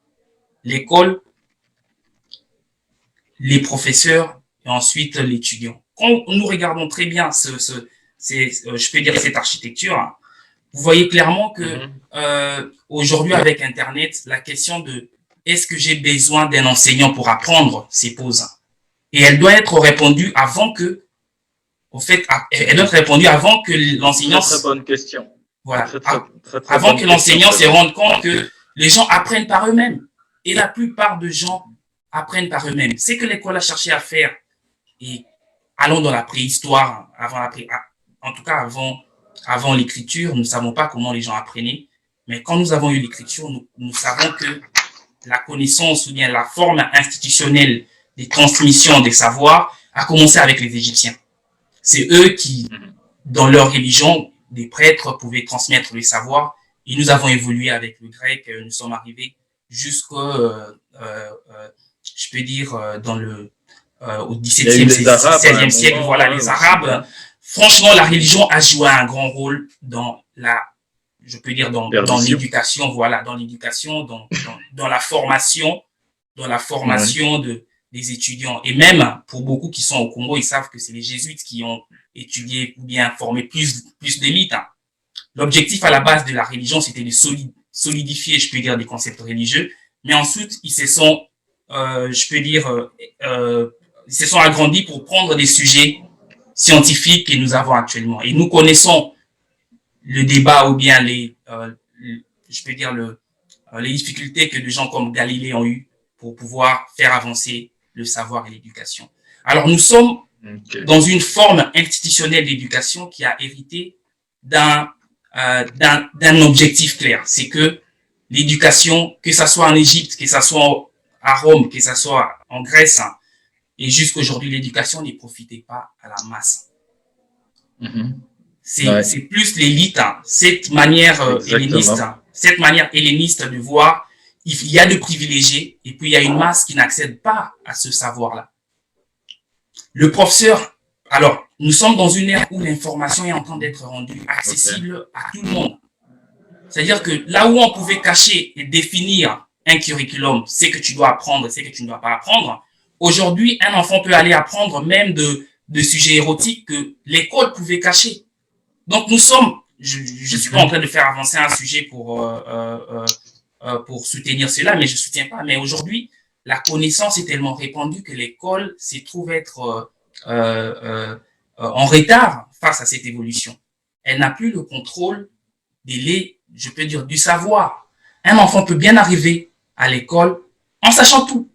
L'école, les professeurs et ensuite l'étudiant. Quand nous regardons très bien je peux dire cette architecture, hein, vous voyez clairement que aujourd'hui avec Internet, la question de est-ce que j'ai besoin d'un enseignant pour apprendre se pose. Et elle doit être répondue avant que, en fait, elle doit être répondue avant que l'enseignant. Très bonne question. Voilà. Avant que l'enseignant se rende compte que les gens apprennent par eux-mêmes. Et la plupart des gens apprennent par eux-mêmes. C'est que l'école a cherché à faire. Et allons dans la préhistoire, en tout cas avant l'écriture, nous ne savons pas comment les gens apprenaient. Mais quand nous avons eu l'écriture, nous savons que la connaissance ou bien la forme institutionnelle des transmissions des savoirs a commencé avec les Égyptiens. C'est eux qui, dans leur religion, des prêtres pouvaient transmettre les savoirs. Et nous avons évolué avec le grec. Nous sommes arrivés jusqu'au, je peux dire, au XVIIe, XVIe siècle. Voilà, les Arabes. Franchement, la religion a joué un grand rôle dans je peux dire, dans l'éducation, voilà, dans l'éducation, dans la formation, des étudiants. Et même, pour beaucoup qui sont au Congo, ils savent que c'est les jésuites qui ont étudié ou bien formé plus d'élites. Hein. L'objectif à la base de la religion, c'était de solidifier, je peux dire, des concepts religieux. Mais ensuite, ils se sont, je peux dire, ils se sont agrandis pour prendre des sujets scientifiques que nous avons actuellement. Et nous connaissons le débat ou bien je peux dire les difficultés que des gens comme Galilée ont eu pour pouvoir faire avancer le savoir et l'éducation. Alors, nous sommes dans une forme institutionnelle d'éducation qui a hérité d'un objectif clair. C'est que l'éducation, que ça soit en Égypte, que ça soit à Rome, que ça soit en Grèce, hein, et jusqu'aujourd'hui, l'éducation ne profitait pas à la masse. C'est plus l'élite, hein, cette manière helléniste de voir, il y a de privilégiés et puis il y a une masse qui n'accède pas à ce savoir-là. Le professeur, alors, nous sommes dans une ère où l'information est en train d'être rendue accessible à tout le monde. C'est-à-dire que là où on pouvait cacher et définir un curriculum, c'est que tu dois apprendre, c'est que tu ne dois pas apprendre. Aujourd'hui, un enfant peut aller apprendre même de sujets érotiques que l'école pouvait cacher. Donc nous sommes, je suis pas en train de faire avancer un sujet pour soutenir cela, mais je soutiens pas. Mais aujourd'hui, la connaissance est tellement répandue que l'école se trouve être en retard face à cette évolution. Elle n'a plus le contrôle je peux dire, du savoir. Un enfant peut bien arriver à l'école en sachant tout.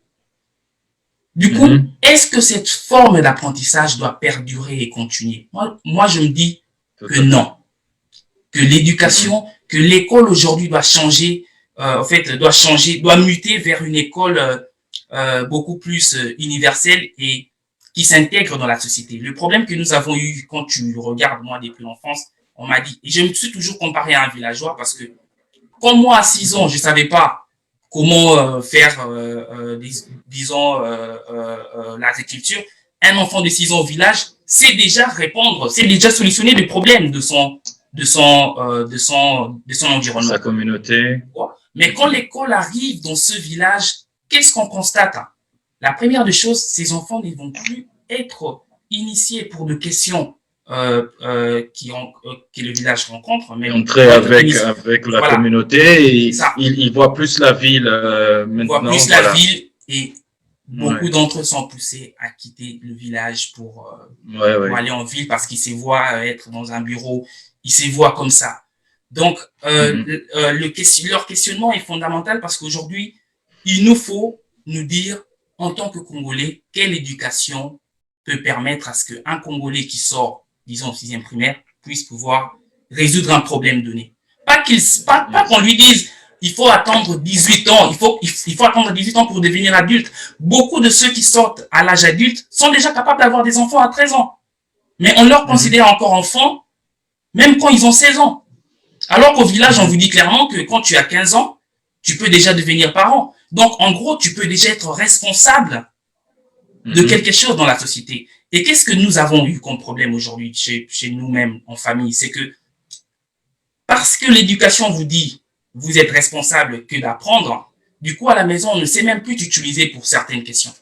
Du coup, est-ce que cette forme d'apprentissage doit perdurer et continuer? Moi, je me dis que non. Que l'éducation, que l'école aujourd'hui doit changer, doit muter vers une école beaucoup plus universelle et qui s'intègre dans la société. Le problème que nous avons eu quand tu regardes, moi, depuis l'enfance, on m'a dit, et je me suis toujours comparé à un villageois parce que, comme moi, à 6 ans, je savais pas comment faire, disons, l'agriculture. Un enfant de 6 ans au village sait déjà répondre, sait déjà solutionner le problème de son environnement. Sa communauté. Mais quand l'école arrive dans ce village, qu'est-ce qu'on constate? La première des choses, ces enfants ne vont plus être initiés pour des questions que le village rencontre. Mais entrer avec la communauté, et ils voient plus la ville maintenant. Ils voient plus la ville et beaucoup d'entre eux sont poussés à quitter le village pour aller en ville parce qu'ils se voient être dans un bureau, ils se voient comme ça. Donc, leur questionnement est fondamental parce qu'aujourd'hui, il nous faut nous dire, en tant que Congolais, quelle éducation peut permettre à ce qu'un Congolais qui sort, disons, au 6e primaire, puisse pouvoir résoudre un problème donné. Pas qu'on lui dise, il faut attendre 18 ans, il faut attendre 18 ans pour devenir adulte. Beaucoup de ceux qui sortent à l'âge adulte sont déjà capables d'avoir des enfants à 13 ans. Mais on leur considère encore enfants même quand ils ont 16 ans. Alors qu'au village, on vous dit clairement que quand tu as 15 ans, tu peux déjà devenir parent. Donc, en gros, tu peux déjà être responsable de quelque chose dans la société. Et qu'est-ce que nous avons eu comme problème aujourd'hui chez nous-mêmes, en famille? C'est que parce que l'éducation vous dit, vous êtes responsable que d'apprendre, du coup, à la maison, on ne sait même plus t'utiliser pour certaines questions.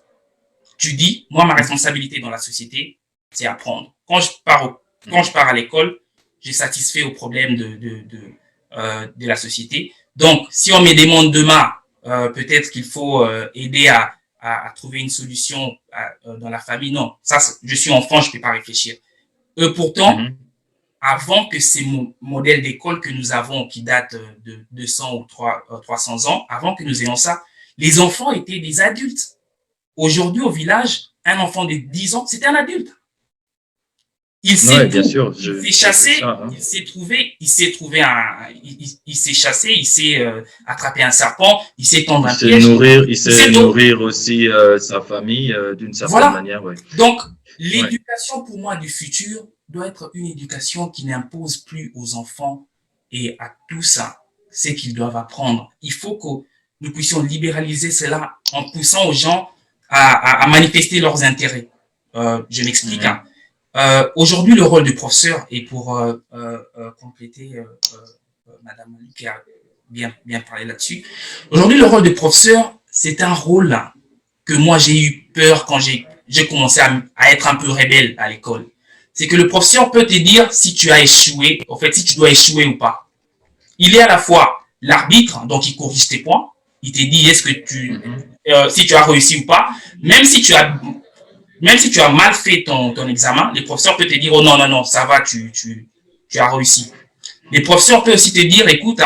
Tu dis, moi, ma responsabilité dans la société, c'est apprendre. Quand je pars à l'école, j'ai satisfait aux problèmes de la société. Donc, si on me demande demain, peut-être qu'il faut aider à trouver une solution dans la famille, non. Ça, je suis enfant, je ne peux pas réfléchir. Pourtant, avant que ces modèles d'école que nous avons, qui datent de 200 ou 300 ans, avant que nous ayons ça, les enfants étaient des adultes. Aujourd'hui, au village, un enfant de 10 ans, c'était un adulte. Il s'est chassé, il s'est chassé, il s'est attrapé un serpent, il s'est tendu un piège. Il sait nourrir aussi sa famille d'une certaine manière. Ouais. Donc, l'éducation pour moi du futur doit être une éducation qui n'impose plus aux enfants et à tous ce qu'ils doivent apprendre. Il faut que nous puissions libéraliser cela en poussant aux gens à manifester leurs intérêts. Je m'explique. Aujourd'hui, le rôle du professeur, et pour compléter, Madame Luc qui a bien parlé là-dessus, aujourd'hui, le rôle du professeur, c'est un rôle que moi, j'ai eu peur quand j'ai commencé à être un peu rebelle à l'école. C'est que le professeur peut te dire si tu as échoué, en fait, si tu dois échouer ou pas. Il est à la fois l'arbitre, donc il corrige tes points, il te dit est-ce que si tu as réussi ou pas, même si tu as mal fait ton examen, le professeur peut te dire oh non, ça va, tu as réussi. Le professeur peut aussi te dire écoute,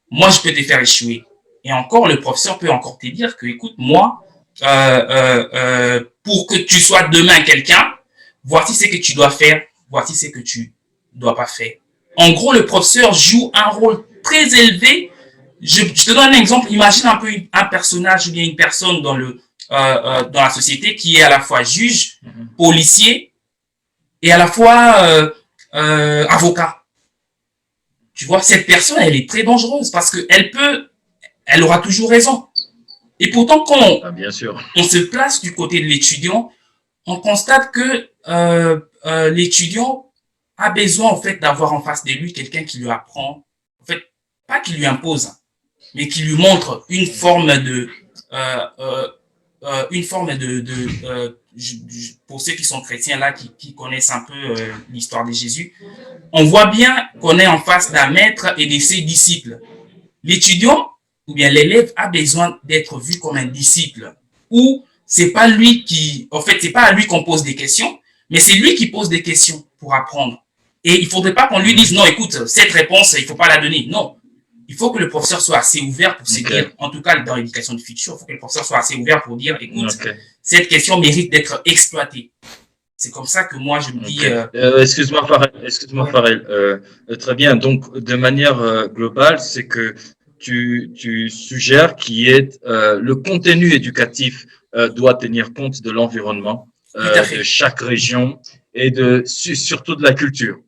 moi je peux te faire échouer. Et encore, le professeur peut encore te dire que écoute, moi, pour que tu sois demain quelqu'un, voici ce que tu dois faire, voici ce que tu dois pas faire. En gros, le professeur joue un rôle très élevé. Je te donne un exemple. Imagine un peu un personnage ou bien une personne dans la société qui est à la fois juge, policier et à la fois avocat. Tu vois, cette personne, elle est très dangereuse parce que elle aura toujours raison. Et pourtant, quand on se place du côté de l'étudiant, on constate que l'étudiant a besoin en fait d'avoir en face de lui quelqu'un qui lui apprend, en fait, pas qui lui impose, mais qui lui montre une forme de pour ceux qui sont chrétiens là, qui connaissent un peu l'histoire de Jésus, on voit bien qu'on est en face d'un maître et de ses disciples. L'étudiant ou bien l'élève a besoin d'être vu comme un disciple, où c'est pas lui c'est pas à lui qu'on pose des questions, mais c'est lui qui pose des questions pour apprendre. Et il faudrait pas qu'on lui dise non, écoute, cette réponse, il faut pas la donner. Non. Il faut que le professeur soit assez ouvert pour se dire, en tout cas dans l'éducation du futur, il faut que le professeur soit assez ouvert pour dire, écoute, cette question mérite d'être exploitée. C'est comme ça que moi je me dis. Excuse-moi, Farel. Très bien. Donc, de manière globale, c'est que tu suggères le contenu éducatif doit tenir compte de l'environnement de chaque région et surtout de la culture.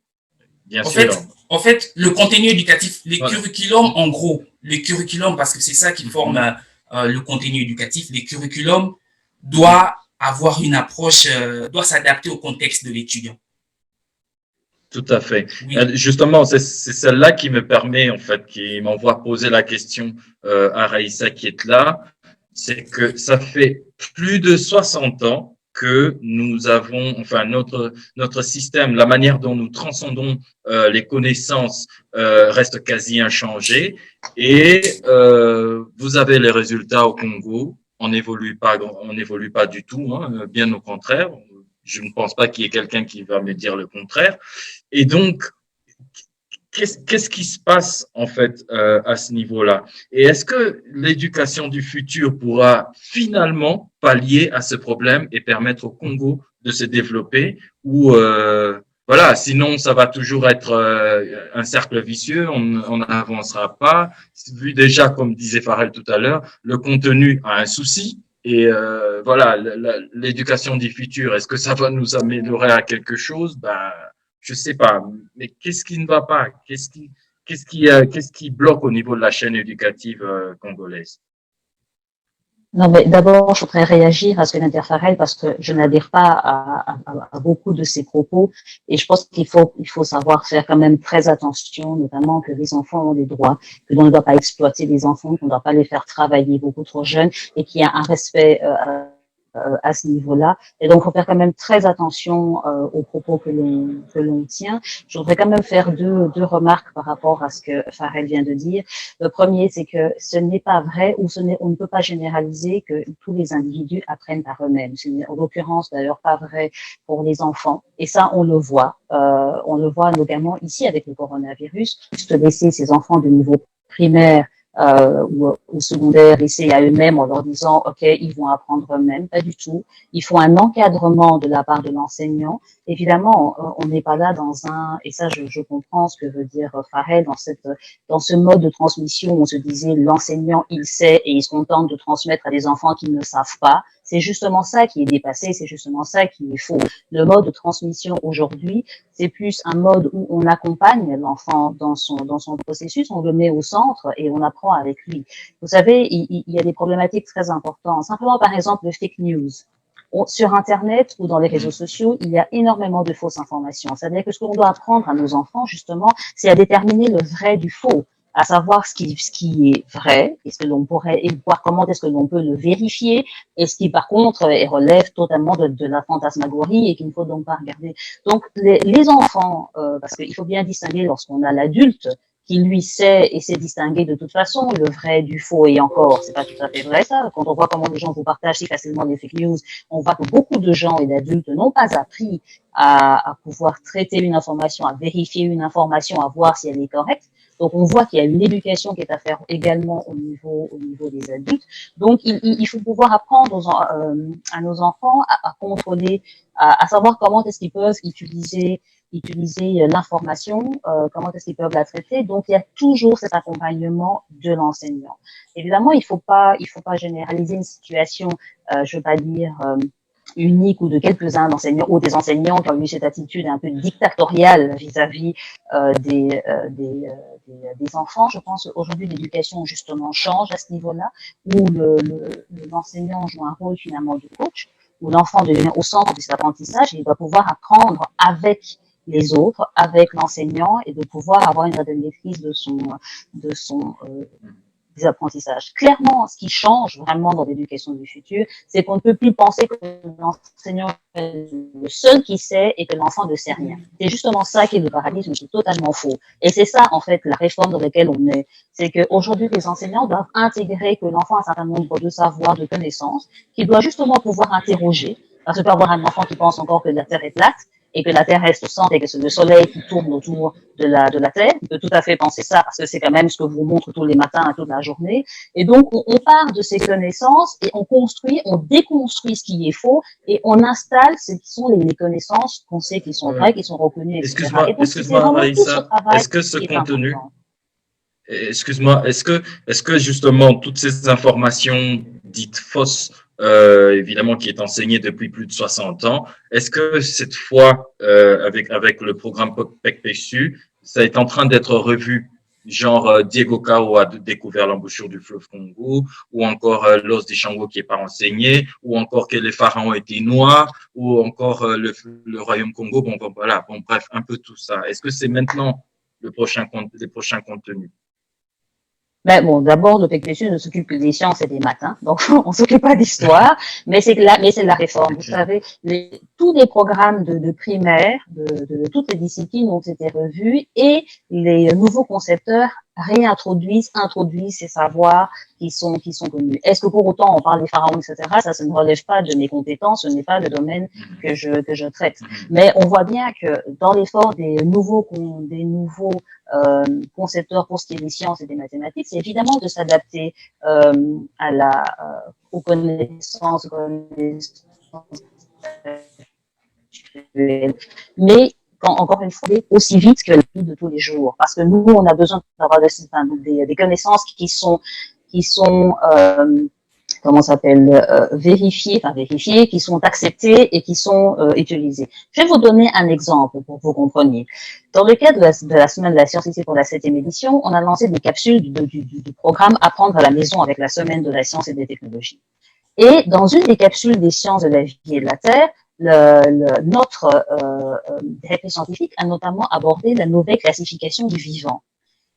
Bien sûr. En fait, le contenu éducatif, les curriculums, en gros, les curriculums, parce que c'est ça qui forme le contenu éducatif, les curriculums doivent avoir une approche, doit s'adapter au contexte de l'étudiant. Tout à fait. Oui. Justement, c'est celle-là qui me permet, en fait, qui m'envoie poser la question à Raïssa qui est là. C'est que ça fait plus de 60 ans que nous avons, enfin, notre système, la manière dont nous transcendons les connaissances reste quasi inchangée. Et vous avez les résultats au Congo. On n'évolue pas du tout, hein, bien au contraire. Je ne pense pas qu'il y ait quelqu'un qui va me dire le contraire. Et donc, qu'est-ce qui se passe en fait à ce niveau-là? Et est-ce que l'éducation du futur pourra finalement pallier à ce problème et permettre au Congo de se développer? Ou voilà, sinon ça va toujours être un cercle vicieux, on n'avancera pas. Vu déjà, comme disait Farel tout à l'heure, le contenu a un souci. Et voilà, l'éducation du futur, est-ce que ça va nous améliorer à quelque chose? Ben, je sais pas, mais qu'est-ce qui ne va pas? Qu'est-ce qui bloque au niveau de la chaîne éducative congolaise? Non, mais d'abord, je voudrais réagir à ce que vient de dire Farrell parce que je n'adhère pas à beaucoup de ses propos et je pense il faut savoir faire quand même très attention, notamment que les enfants ont des droits, que l'on ne doit pas exploiter les enfants, qu'on ne doit pas les faire travailler beaucoup trop jeunes et qu'il y a un respect à ce niveau-là. Et donc, il faut faire quand même très attention aux propos que l'on tient. Je voudrais quand même faire deux remarques par rapport à ce que Farrell vient de dire. Le premier, c'est que ce n'est pas vrai ou on ne peut pas généraliser que tous les individus apprennent par eux-mêmes. Ce n'est en l'occurrence d'ailleurs pas vrai pour les enfants. Et ça, on le voit. On le voit notamment ici avec le coronavirus. Juste laisser ces enfants de niveau primaire ou secondaire laissés à eux-mêmes en leur disant ok ils vont apprendre eux-mêmes, pas du tout. Il faut un encadrement de la part de l'enseignant. Évidemment, on n'est pas là dans un et ça je comprends ce que veut dire Farrell dans ce mode de transmission où on se disait l'enseignant il sait et il se contente de transmettre à des enfants qui ne savent pas. C'est justement ça qui est dépassé, c'est justement ça qui est faux. Le mode de transmission aujourd'hui, c'est plus un mode où on accompagne l'enfant dans son processus, on le met au centre et on apprend avec lui. Vous savez, il y a des problématiques très importantes. Simplement, par exemple, le fake news. Sur Internet ou dans les réseaux sociaux, il y a énormément de fausses informations. C'est-à-dire que ce qu'on doit apprendre à nos enfants, justement, c'est à déterminer le vrai du faux, à savoir ce qui est vrai, et ce que l'on pourrait, et voir comment est-ce que l'on peut le vérifier, et ce qui, par contre, relève totalement de la fantasmagorie et qu'il ne faut donc pas regarder. Donc, les enfants, parce qu'il faut bien distinguer lorsqu'on a l'adulte, qui lui sait et sait distinguer de toute façon le vrai du faux et encore, c'est pas tout à fait vrai ça. Quand on voit comment les gens vous partagent si facilement des fake news, on voit que beaucoup de gens et d'adultes n'ont pas appris à pouvoir traiter une information, à vérifier une information, à voir si elle est correcte. Donc on voit qu'il y a une éducation qui est à faire également au niveau des adultes. Donc il faut pouvoir apprendre à nos enfants à contrôler, à savoir comment est-ce qu'ils peuvent utiliser l'information, comment est-ce qu'ils peuvent la traiter. Donc, il y a toujours cet accompagnement de l'enseignant. Évidemment, il faut pas généraliser une situation, je veux pas dire unique ou de quelques-uns d'enseignants ou des enseignants qui ont eu cette attitude un peu dictatoriale vis-à-vis des enfants. Je pense qu'aujourd'hui, l'éducation justement change à ce niveau-là, où l'enseignant joue un rôle finalement de coach, où l'enfant devient au centre de cet apprentissage et il doit pouvoir apprendre avec les autres, avec l'enseignant et de pouvoir avoir une certaine maîtrise de son des apprentissages. Clairement, ce qui change vraiment dans l'éducation du futur, c'est qu'on ne peut plus penser que l'enseignant est le seul qui sait et que l'enfant ne sait rien. C'est justement ça qui est le paradigme qui est totalement faux. Et c'est ça, en fait, la réforme dans laquelle on est. C'est qu'aujourd'hui, les enseignants doivent intégrer que l'enfant a un certain nombre de savoirs, de connaissances, qu'il doit justement pouvoir interroger. Parce que peut avoir un enfant qui pense encore que la Terre est plate, et que la Terre reste au centre et que c'est le Soleil qui tourne autour de la Terre. Il peut tout à fait penser ça parce que c'est quand même ce que vous montre tous les matins, toute la journée. Et donc, on part de ces connaissances et on déconstruit ce qui est faux et on installe ce qui sont les connaissances qu'on sait qui sont vraies, qui sont reconnues, etc. Excuse-moi, Aïssa, est-ce que ce contenu, est-ce que justement toutes ces informations dites fausses, évidemment qui est enseigné depuis plus de 60 ans, est-ce que cette fois, avec le programme PEC-PECSU, ça est en train d'être revu? Genre Diego Cao a découvert l'embouchure du fleuve Congo, ou encore l'os des Chango qui est pas enseigné, ou encore que les pharaons étaient noirs, ou encore le royaume Congo. Bon, voilà, bon, bref, un peu tout ça. Est-ce que c'est maintenant les prochains contenus? Ben bon, d'abord, le PECPSU ne s'occupe que des sciences et des maths, hein, donc on s'occupe pas d'histoire, mais c'est la réforme. Vous savez, tous les programmes de primaire, de toutes les disciplines ont été revus et les nouveaux concepteurs introduisent ces savoirs qui sont connus. Est-ce que pour autant on parle des pharaons, etc. Ça ne relève pas de mes compétences, ce n'est pas le domaine que je traite. Mais on voit bien que dans l'effort des nouveaux concepteurs pour ce qui est des sciences et des mathématiques, c'est évidemment de s'adapter aux connaissances mais encore une fois, aussi vite que la vie de tous les jours. Parce que nous, on a besoin d'avoir des connaissances qui sont comment ça s'appelle, vérifiés, qui sont acceptés et qui sont utilisés. Je vais vous donner un exemple pour que vous compreniez. Dans le cadre de la semaine de la science ici pour la 7e édition, on a lancé des capsules du programme Apprendre à la maison avec la semaine de la science et des technologies. Et dans une des capsules des sciences de la vie et de la Terre, notre directeur scientifique a notamment abordé la nouvelle classification du vivant.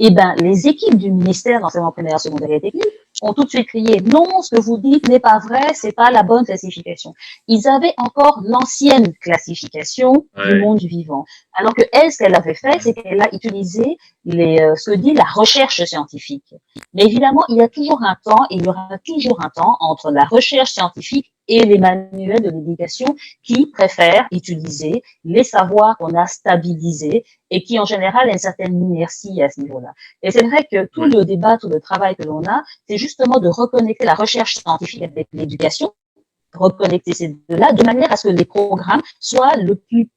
Eh ben, les équipes du ministère d'enseignement primaire, secondaire et technique ont tout de suite crié non, ce que vous dites n'est pas vrai, c'est pas la bonne classification. Ils avaient encore l'ancienne classification du monde du vivant. Alors que elle, ce qu'elle avait fait, c'est qu'elle a utilisé ce que dit la recherche scientifique. Mais évidemment, il y a toujours un temps, et il y aura toujours un temps entre la recherche scientifique et les manuels de l'éducation qui préfèrent utiliser les savoirs qu'on a stabilisés et qui, en général, a une certaine inertie à ce niveau-là. Et c'est vrai que tout le débat, tout le travail que l'on a, c'est justement de reconnecter la recherche scientifique avec l'éducation, reconnecter ces deux-là, de manière à ce que les programmes soient le plus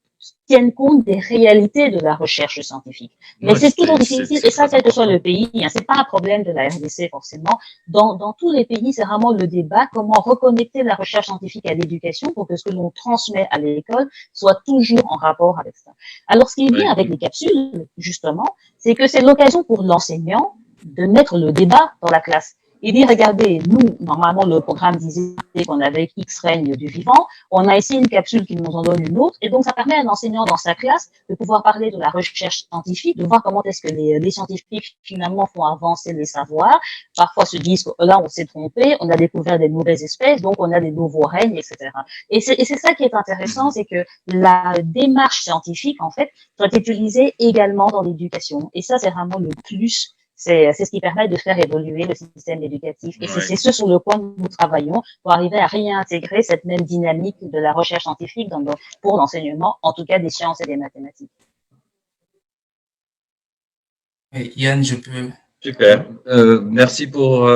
tiennent compte des réalités de la recherche scientifique. Mais c'est toujours difficile, et ça, quel que soit le pays, hein, c'est pas un problème de la RDC forcément. Dans tous les pays, c'est vraiment le débat, comment reconnecter la recherche scientifique à l'éducation pour que ce que l'on transmet à l'école soit toujours en rapport avec ça. Alors, ce qui est bien avec les capsules, justement, c'est que c'est l'occasion pour l'enseignant de mettre le débat dans la classe. Il dit, regardez, nous, normalement, le programme disait qu'on avait X règne du vivant. On a ici une capsule qui nous en donne une autre. Et donc, ça permet à un enseignant dans sa classe de pouvoir parler de la recherche scientifique, de voir comment est-ce que les scientifiques, finalement, font avancer les savoirs. Parfois, se disent que là, on s'est trompé, on a découvert des nouvelles espèces, donc on a des nouveaux règnes, etc. Et c'est ça qui est intéressant, c'est que la démarche scientifique, en fait, doit être utilisée également dans l'éducation. Et ça, c'est vraiment le plus. C'est ce qui permet de faire évoluer le système éducatif. Et c'est ce sur le point que nous travaillons pour arriver à réintégrer cette même dynamique de la recherche scientifique pour l'enseignement, en tout cas des sciences et des mathématiques. Oui, Yann, je peux. Super. Merci pour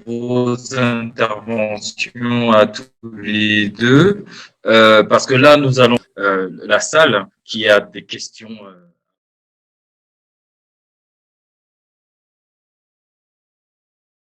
vos interventions à tous les deux. Parce que là, nous allons la salle qui a des questions.